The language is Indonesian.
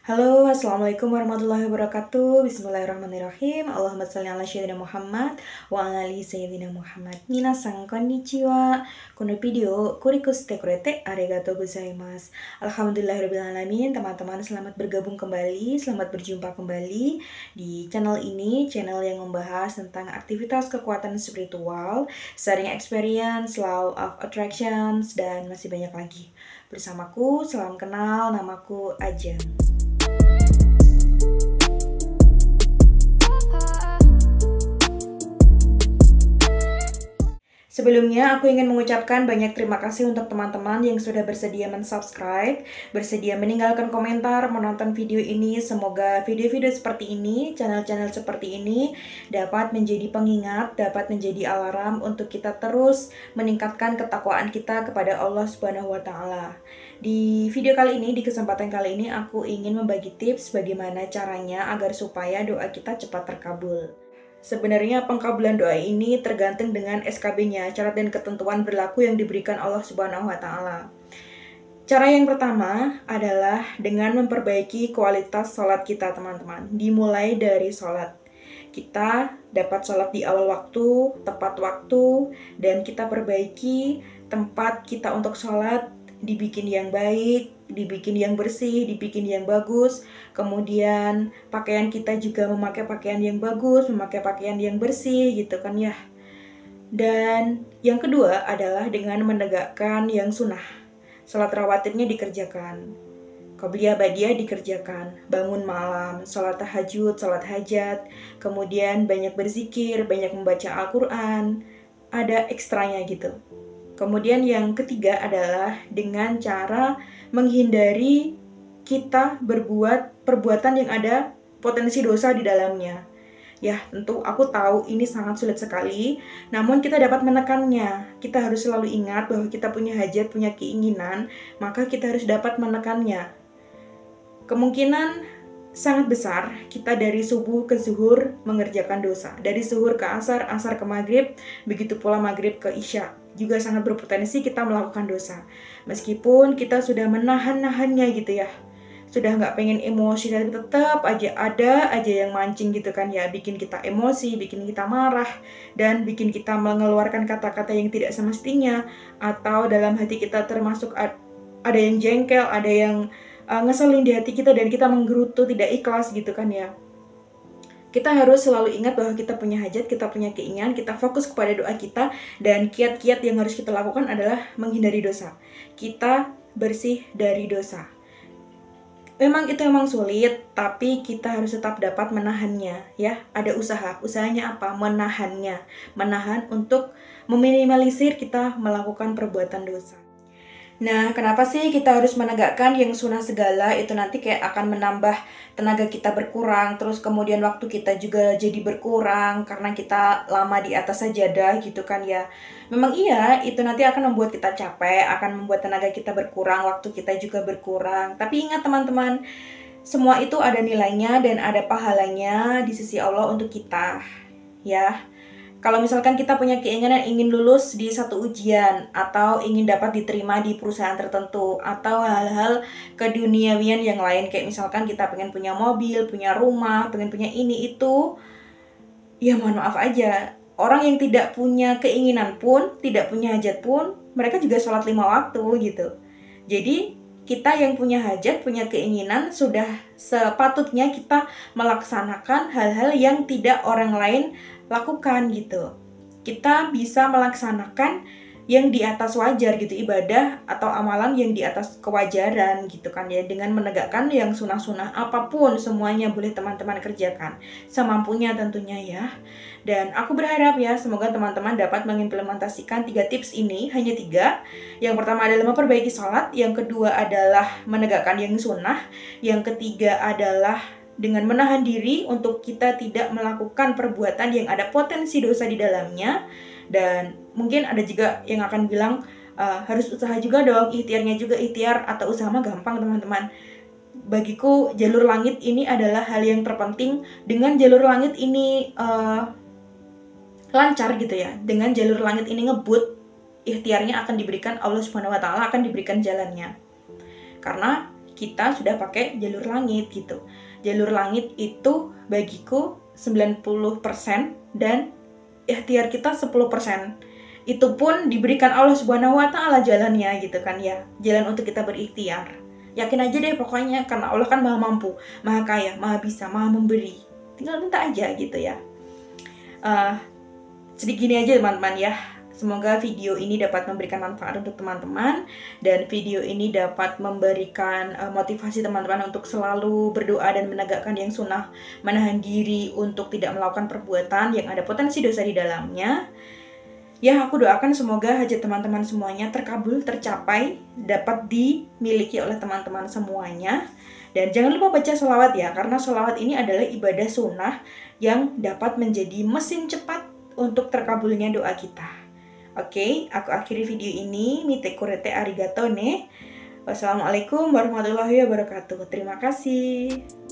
Halo, Assalamualaikum warahmatullahi wabarakatuh. Bismillahirrahmanirrahim. Allahumma sholli ala sayyidina Muhammad wa ala ali sayyidina Muhammad. Minasan konnichiwa. Kono video kuriku shite kurete arigatou gozaimasu. Alhamdulillahirabbil alamin. Teman-teman, selamat bergabung kembali, selamat berjumpa kembali di channel ini, channel yang membahas tentang aktivitas kekuatan spiritual, sharing experience, law of attractions, dan masih banyak lagi. Bersamaku, salam kenal, namaku Ajeng. Sebelumnya, aku ingin mengucapkan banyak terima kasih untuk teman-teman yang sudah bersedia mensubscribe, bersedia meninggalkan komentar, menonton video ini. Semoga video-video seperti ini, channel-channel seperti ini dapat menjadi pengingat, dapat menjadi alarm untuk kita terus meningkatkan ketakwaan kita kepada Allah Subhanahu wa Ta'ala. Di video kali ini, di kesempatan kali ini, aku ingin membagi tips bagaimana caranya agar supaya doa kita cepat terkabul. Sebenarnya pengkabulan doa ini tergantung dengan SKB-nya, syarat dan ketentuan berlaku yang diberikan Allah Subhanahu wa Ta'ala. Cara yang pertama adalah dengan memperbaiki kualitas sholat kita, teman-teman. Dimulai dari sholat. Kita dapat sholat di awal waktu, tepat waktu, dan kita perbaiki tempat kita untuk sholat, dibikin yang baik, dibikin yang bersih, dibikin yang bagus. Kemudian pakaian kita juga memakai pakaian yang bagus, memakai pakaian yang bersih gitu kan ya. Dan yang kedua adalah dengan menegakkan yang sunnah. Sholat rawatibnya dikerjakan, qobliyah ba'diyah dikerjakan, bangun malam, sholat tahajud, sholat hajat, kemudian banyak berzikir, banyak membaca Al-Quran, ada ekstranya gitu. Kemudian yang ketiga adalah dengan cara menghindari kita berbuat perbuatan yang ada potensi dosa di dalamnya. Ya, tentu aku tahu ini sangat sulit sekali, namun kita dapat menekannya. Kita harus selalu ingat bahwa kita punya hajat, punya keinginan, maka kita harus dapat menekannya. Kemungkinan sangat besar kita dari subuh ke zuhur mengerjakan dosa. Dari zuhur ke asar, asar ke maghrib, begitu pula maghrib ke isya. Juga sangat berpotensi kita melakukan dosa. Meskipun kita sudah menahan-nahannya gitu ya. Sudah nggak pengen emosi, tapi tetap aja ada aja yang mancing gitu kan ya. Bikin kita emosi, bikin kita marah, dan bikin kita mengeluarkan kata-kata yang tidak semestinya. Atau dalam hati kita termasuk ada yang jengkel, ada yang ngeselin di hati kita, dan kita menggerutu tidak ikhlas gitu kan ya. Kita harus selalu ingat bahwa kita punya hajat, kita punya keinginan, kita fokus kepada doa kita, dan kiat-kiat yang harus kita lakukan adalah menghindari dosa. Kita bersih dari dosa. Memang itu memang sulit, tapi kita harus tetap dapat menahannya ya. Ada usaha. Usahanya apa? Menahannya. Menahan untuk meminimalisir kita melakukan perbuatan dosa. Nah, kenapa sih kita harus menegakkan yang sunnah segala? Itu nanti kayak akan menambah tenaga kita berkurang, terus kemudian waktu kita juga jadi berkurang karena kita lama di atas sajadah gitu kan ya. Memang iya, itu nanti akan membuat kita capek, akan membuat tenaga kita berkurang, waktu kita juga berkurang. Tapi ingat teman-teman, semua itu ada nilainya dan ada pahalanya di sisi Allah untuk kita ya. Kalau misalkan kita punya keinginan ingin lulus di satu ujian, atau ingin dapat diterima di perusahaan tertentu, atau hal-hal keduniawian yang lain, kayak misalkan kita pengen punya mobil, punya rumah, pengen punya ini itu, ya mohon maaf aja. Orang yang tidak punya keinginan pun, tidak punya hajat pun, mereka juga sholat 5 waktu gitu. Jadi kita yang punya hajat, punya keinginan, sudah sepatutnya kita melaksanakan hal-hal yang tidak orang lain lakukan gitu. Kita bisa melaksanakan yang di atas wajar gitu, ibadah atau amalan yang di atas kewajaran gitu kan ya, dengan menegakkan yang sunnah-sunnah apapun, semuanya boleh teman-teman kerjakan semampunya tentunya ya. Dan aku berharap ya, semoga teman-teman dapat mengimplementasikan 3 tips ini, hanya 3. Yang pertama adalah memperbaiki sholat, yang kedua adalah menegakkan yang sunnah, yang ketiga adalah dengan menahan diri untuk kita tidak melakukan perbuatan yang ada potensi dosa di dalamnya. Dan mungkin ada juga yang akan bilang harus usaha juga dong, ikhtiarnya juga. Ikhtiar atau usaha mah gampang teman-teman. Bagiku jalur langit ini adalah hal yang terpenting. Dengan jalur langit ini lancar gitu ya, dengan jalur langit ini ngebut, ikhtiarnya akan diberikan Allah Subhanahu wa Ta'ala, akan diberikan jalannya. Karena kita sudah pakai jalur langit gitu. Jalur langit itu bagiku 90% dan ikhtiar kita 10%. Itu pun diberikan Allah Subhanahu wa Ta'ala jalannya gitu kan ya. Jalan untuk kita berikhtiar. Yakin aja deh pokoknya, karena Allah kan maha mampu, maha kaya, maha bisa, maha memberi. Tinggal minta aja gitu ya. Sedikit gini aja teman-teman ya. Semoga video ini dapat memberikan manfaat untuk teman-teman, dan video ini dapat memberikan motivasi teman-teman untuk selalu berdoa dan menegakkan yang sunnah, menahan diri untuk tidak melakukan perbuatan yang ada potensi dosa di dalamnya. Ya, aku doakan semoga hajat teman-teman semuanya terkabul, tercapai, dapat dimiliki oleh teman-teman semuanya. Dan jangan lupa baca sholawat ya, karena sholawat ini adalah ibadah sunnah yang dapat menjadi mesin cepat untuk terkabulnya doa kita. Oke, aku akhiri video ini. Mite kurete arigato ne. Wassalamualaikum warahmatullahi wabarakatuh. Terima kasih.